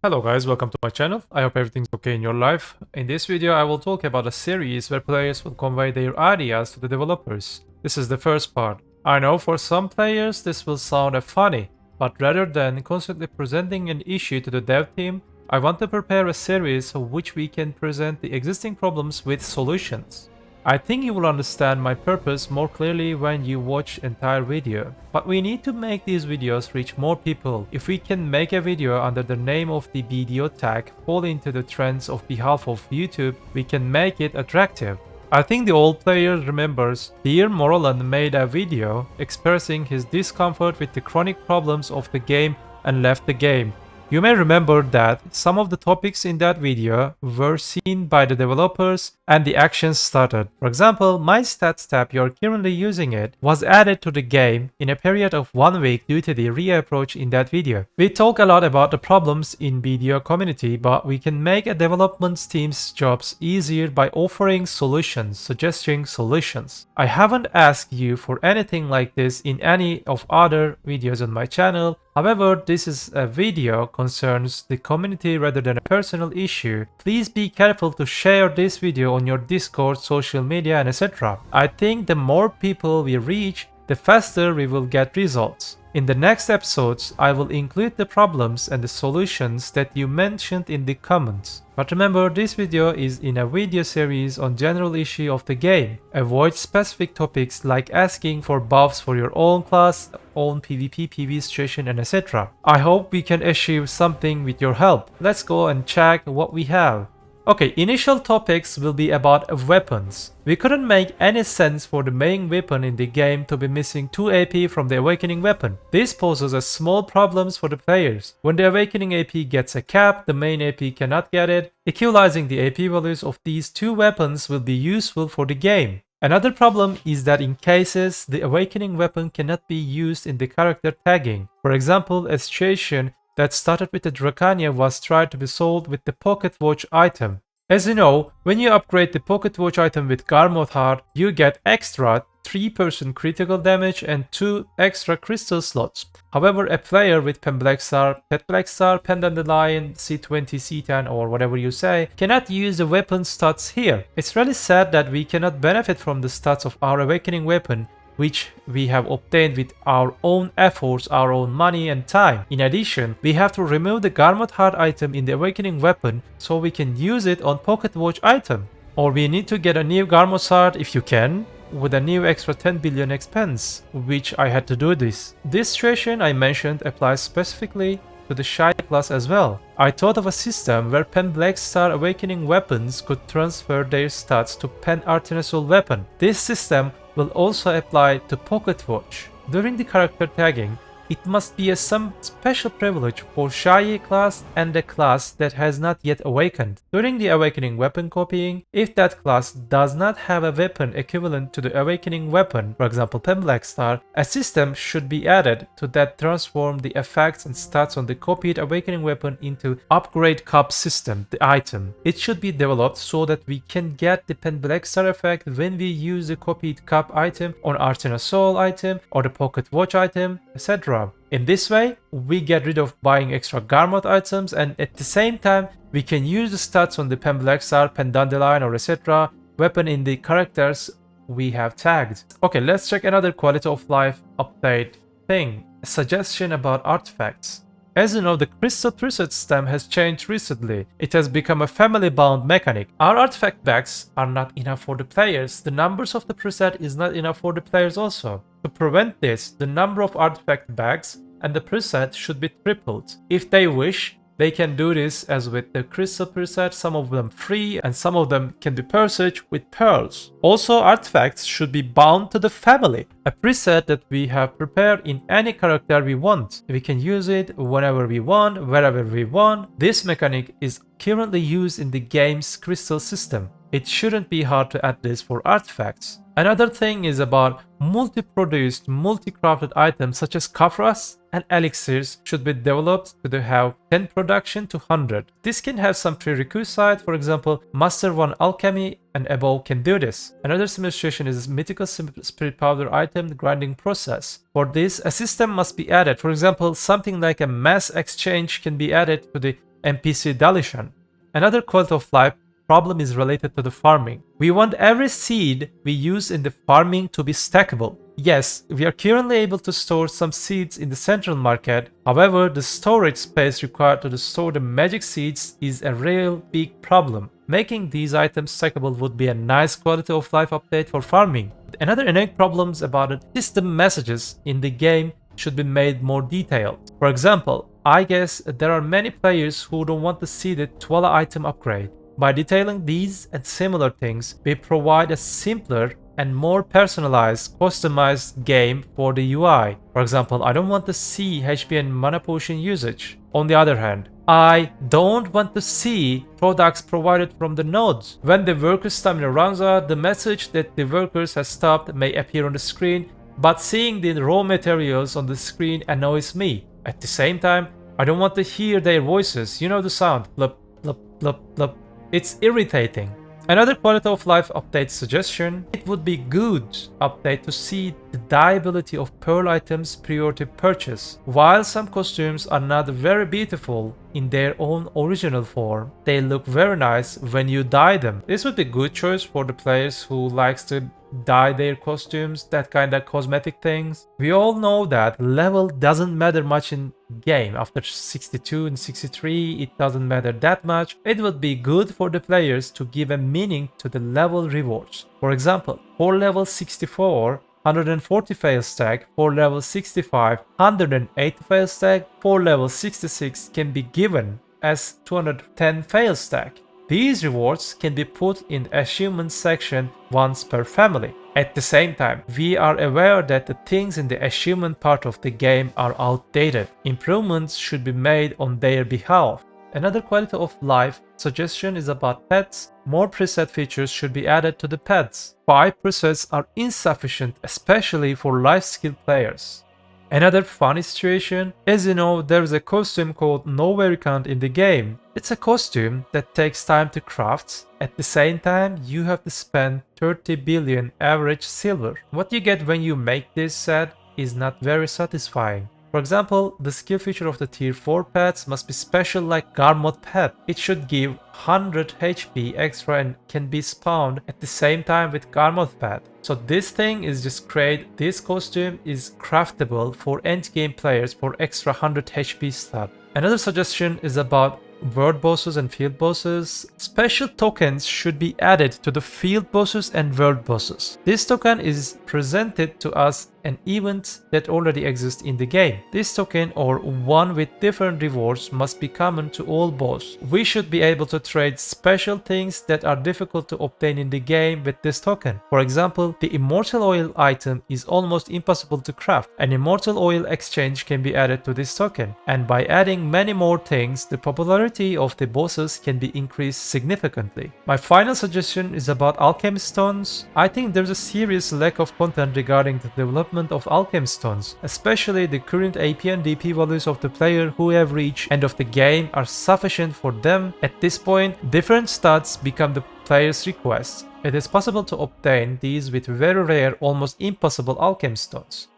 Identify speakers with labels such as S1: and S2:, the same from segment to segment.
S1: Hello guys, welcome to my channel. I hope everything's okay in your life. In this video I will talk about a series where players will convey their ideas to the developers. This is the first part. I know for some players this will sound funny, but rather than constantly presenting an issue to the dev team, I want to prepare a series of which we can present the existing problems with solutions. I think you will understand my purpose more clearly when you watch entire video. But we need to make these videos reach more people. If we can make a video under the name of the BDO tag fall into the trends of behalf of YouTube, we can make it attractive. I think the old player remembers Pierre Morland made a video expressing his discomfort with the chronic problems of the game and left the game. You may remember that some of the topics in that video were seen by the developers and the actions started. For example, my stats tab, you're currently using it, was added to the game in a period of 1 week due to the reapproach in that video. We talk a lot about the problems in BDO community, but we can make a development team's jobs easier by offering solutions, suggesting solutions. I haven't asked you for anything like this in any of other videos on my channel. However, this is a video concerns the community rather than a personal issue. Please be careful to share this video on your Discord, social media, and etc. I think the more people we reach, the faster we will get results. In the next episodes, I will include the problems and the solutions that you mentioned in the comments. But remember, this video is in a video series on general issue of the game. Avoid specific topics like asking for buffs for your own class, own PvP, PvE situation, and etc. I hope we can achieve something with your help. Let's go and check what we have. Okay, initial topics will be about weapons. We couldn't make any sense for the main weapon in the game to be missing 2 AP from the Awakening weapon. This poses a small problems for the players. When the Awakening AP gets a cap, the main AP cannot get it. Equalizing the AP values of these 2 weapons will be useful for the game. Another problem is that in cases the Awakening weapon cannot be used in the character tagging. For example, a situation that started with the Dracania was tried to be sold with the Pocket Watch item. As you know, when you upgrade the Pocket Watch item with Garmoth Heart, you get extra 3% critical damage and 2 extra crystal slots. However, a player with Pen Black Star, Pet Black Star, Pen Dandelion, C20, C10 or whatever you say, cannot use the weapon stats here. It's really sad that we cannot benefit from the stats of our Awakening weapon, which we have obtained with our own efforts, our own money and time. In addition, we have to remove the Garmoth Heart item in the Awakening weapon so we can use it on Pocket Watch item. Or we need to get a new Garmoth Heart if you can, with a new extra 10 billion expense, which I had to do this. This situation I mentioned applies specifically to the Shy class as well. I thought of a system where Pen Black Star Awakening weapons could transfer their stats to Pen Artenesol weapon. This system will also apply to Pocket Watch. During the character tagging, it must be some special privilege for Shy class and the class that has not yet awakened. During the Awakening weapon copying, if that class does not have a weapon equivalent to the Awakening weapon, for example Pen Black Star, a system should be added to that transform the effects and stats on the copied Awakening weapon into Upgrade Cup system, the item. It should be developed so that we can get the Pen Black Star effect when we use the copied Cup item on Artenesol item or the Pocket Watch item, etc. In this way, we get rid of buying extra Garmoth items and at the same time, we can use the stats on the Pen Black Star, Pen Dandelion or etc. weapon in the characters we have tagged. Okay, let's check another quality of life update thing. A suggestion about artifacts. As you know, the Crystal Preset system has changed recently. It has become a family-bound mechanic. Our artifact bags are not enough for the players. The numbers of the preset is not enough for the players also. To prevent this, the number of artifact bags and the preset should be tripled. If they wish, they can do this as with the Crystal Preset, some of them free and some of them can be purchased with pearls. Also, artifacts should be bound to the family, a preset that we have prepared in any character we want. We can use it whenever we want, wherever we want. This mechanic is currently used in the game's crystal system. It shouldn't be hard to add this for artifacts. Another thing is about multi-produced, multi-crafted items such as Caphras and Elixirs should be developed to have 10 production to 100. This can have some prerequisites, for example, Master 1 Alchemy and above can do this. Another similar situation is Mythical Spirit Powder item grinding process. For this, a system must be added. For example, something like a mass exchange can be added to the NPC deletion. Another quality of life problem is related to the farming. We want every seed we use in the farming to be stackable. Yes, we are currently able to store some seeds in the central market. However, the storage space required to store the magic seeds is a real big problem. Making these items stackable would be a nice quality of life update for farming. Another annoying problem about it is the messages in the game should be made more detailed. For example, I guess there are many players who don't want to see the 12 item upgrade. By detailing these and similar things, we provide a simpler and more personalized, customized game for the UI. For example, I don't want to see HP and mana potion usage. On the other hand, I don't want to see products provided from the nodes. When the worker's stamina runs out, the message that the workers has stopped may appear on the screen, but seeing the raw materials on the screen annoys me. At the same time, I don't want to hear their voices. You know the sound. Blup, blup, blup, blup. It's irritating. Another quality of life update suggestion, it would be good update to see the dyeability of pearl items prior to purchase. While some costumes are not very beautiful in their own original form, they look very nice when you dye them. This would be a good choice for the players who likes to dye their costumes, that kind of cosmetic things. We all know that level doesn't matter much in game. After 62 and 63, it doesn't matter that much. It would be good for the players to give a meaning to the level rewards. For example, for level 64, 140 fail stack, for level 65, 180 fail stack, for level 66 can be given as 210 fail stack. These rewards can be put in the achievement section once per family. At the same time, we are aware that the things in the achievement part of the game are outdated. Improvements should be made on their behalf. Another quality of life suggestion is about pets. More preset features should be added to the pets. 5 presets are insufficient, especially for life skill players. Another funny situation, as you know, there is a costume called Nouverikant in the game. It's a costume that takes time to craft. At the same time, you have to spend 30 billion average silver. What you get when you make this set is not very satisfying. For example, the skill feature of the tier 4 pets must be special like Garmod pet. It should give 100 HP extra and can be spawned at the same time with Garmod pet. So this thing is just great. This costume is craftable for endgame players for extra 100 HP stat. Another suggestion is about world bosses and field bosses. Special tokens should be added to the field bosses and world bosses. This token is presented to us an event that already exists in the game. This token or one with different rewards must be common to all bosses. We should be able to trade special things that are difficult to obtain in the game with this token. For example, the immortal oil item is almost impossible to craft. An immortal oil exchange can be added to this token, and by adding many more things, the popularity of the bosses can be increased significantly. My final suggestion is about alchemy stones. I think there's a serious lack of content regarding the development of alchemy stones, especially the current AP and DP values of the player who have reached end of the game are sufficient for them. At this point, different stats become the player's requests. It is possible to obtain these with very rare, almost impossible alchemy stones.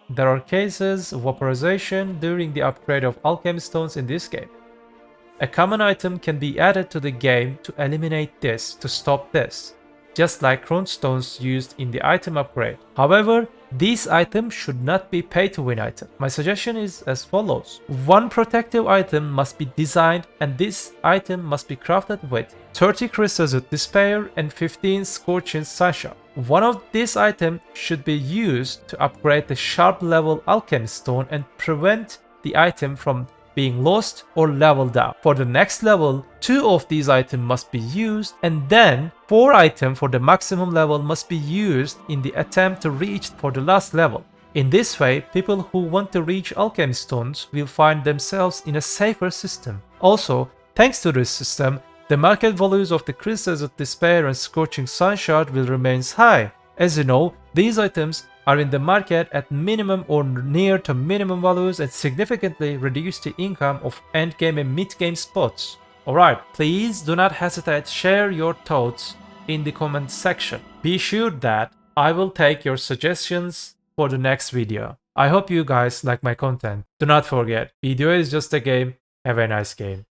S1: There are cases of vaporization during the upgrade of alchemy stones in this game. A common item can be added to the game to eliminate this, to stop this, just like crown stones used in the item upgrade. However, these items should not be pay-to-win item. My suggestion is as follows. One protective item must be designed, and this item must be crafted with 30 crystals of despair and 15 scorching sunshine. One of these items should be used to upgrade the sharp level alchemy stone and prevent the item from being lost or leveled down. For the next level, 2 of these items must be used, and then 4 items for the maximum level must be used in the attempt to reach for the last level. In this way, people who want to reach alchemy stones will find themselves in a safer system. Also, thanks to this system, the market values of the crystals of despair and scorching sunshine will remain high. As you know, these items are in the market at minimum or near to minimum values and significantly reduce the income of endgame and mid-game spots. Alright, please do not hesitate to share your thoughts in the comment section. Be sure that I will take your suggestions for the next video. I hope you guys like my content. Do not forget, BDO is just a game, Have a nice game.